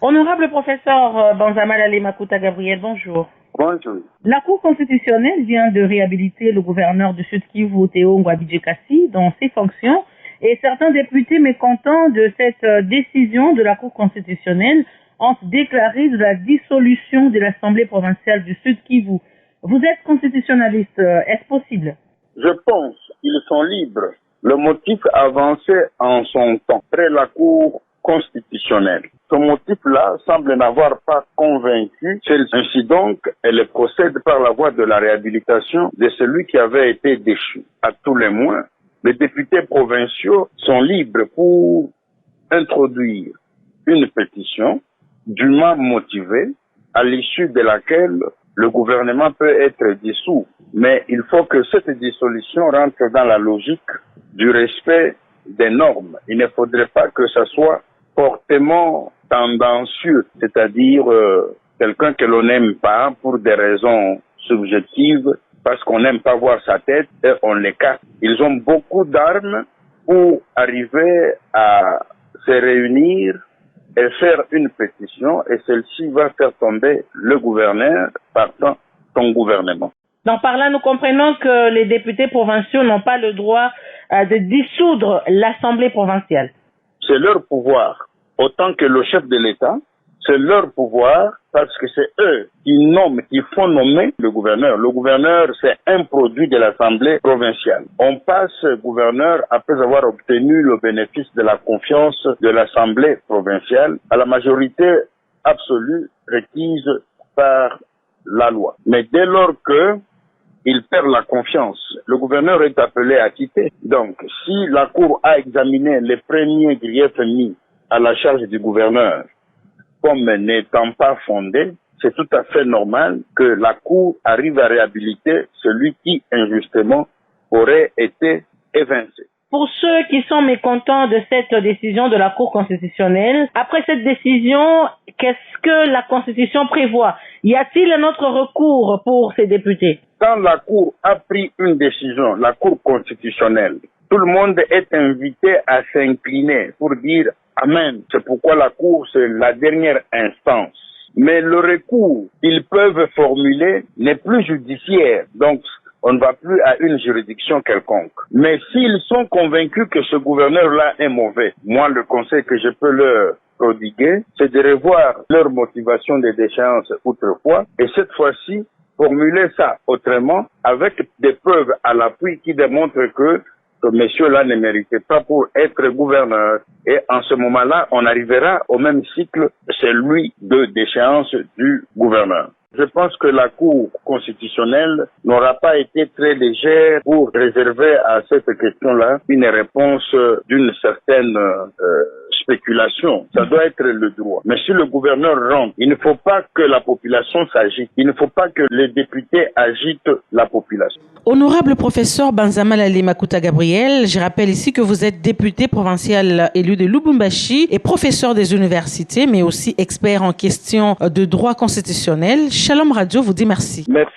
Honorable professeur Banzamalale Makuta Gabriel, bonjour. Bonjour. La Cour constitutionnelle vient de réhabiliter le gouverneur du Sud Kivu, Théo Ngwabidjekasi, dans ses fonctions, et certains députés mécontents de cette décision de la Cour constitutionnelle ont déclaré de la dissolution de l'Assemblée provinciale du Sud Kivu. Vous êtes constitutionnaliste, est-ce possible? Je pense qu'ils sont libres. Le motif avancé en son temps près la Cour constitutionnelle. Ce motif-là semble n'avoir pas convaincu. Ainsi donc, elle procède par la voie de la réhabilitation de celui qui avait été déchu. À tous les moins, les députés provinciaux sont libres pour introduire une pétition dûment motivée à l'issue de laquelle le gouvernement peut être dissous. Mais il faut que cette dissolution rentre dans la logique du respect des normes. Il ne faudrait pas que ça soit fortement tendancieux, c'est-à-dire quelqu'un que l'on n'aime pas pour des raisons subjectives, parce qu'on n'aime pas voir sa tête et on l'écarte. Ils ont beaucoup d'armes pour arriver à se réunir et faire une pétition, et celle-ci va faire tomber le gouverneur partant son gouvernement. Donc par là, nous comprenons que les députés provinciaux n'ont pas le droit de dissoudre l'Assemblée provinciale. C'est leur pouvoir. Autant que le chef de l'État, c'est leur pouvoir parce que c'est eux qui nomment, qui font nommer le gouverneur. Le gouverneur, c'est un produit de l'Assemblée provinciale. On passe gouverneur après avoir obtenu le bénéfice de la confiance de l'Assemblée provinciale à la majorité absolue requise par la loi. Mais dès lors que il perd la confiance, le gouverneur est appelé à quitter. Donc, si la Cour a examiné les premiers griefs mis à la charge du gouverneur comme n'étant pas fondés, c'est tout à fait normal que la Cour arrive à réhabiliter celui qui, injustement, aurait été évincé. Pour ceux qui sont mécontents de cette décision de la Cour constitutionnelle, après cette décision, qu'est-ce que la Constitution prévoit? Y a-t-il un autre recours pour ces députés? Quand la Cour a pris une décision, la Cour constitutionnelle, tout le monde est invité à s'incliner pour dire Amen. C'est pourquoi la Cour, c'est la dernière instance. Mais le recours qu'ils peuvent formuler n'est plus judiciaire. Donc, on ne va plus à une juridiction quelconque. Mais s'ils sont convaincus que ce gouverneur-là est mauvais, moi, le conseil que je peux leur prodiguer, c'est de revoir leur motivation de déchéance autrefois, et cette fois-ci, formuler ça autrement, avec des preuves à l'appui qui démontrent que ce monsieur-là ne méritait pas pour être gouverneur. Et en ce moment-là, on arrivera au même cycle, celui de déchéance du gouverneur. Je pense que la Cour constitutionnelle n'aura pas été très légère pour réserver à cette question-là une réponse d'une certaine spéculation. Ça doit être le droit. Mais si le gouverneur rentre, il ne faut pas que la population s'agite. Il ne faut pas que les députés agitent la population. Honorable professeur Banzamalale Makuta Gabriel, je rappelle ici que vous êtes député provincial élu de Lubumbashi et professeur des universités, mais aussi expert en questions de droit constitutionnel. Shalom Radio vous dit merci. Merci.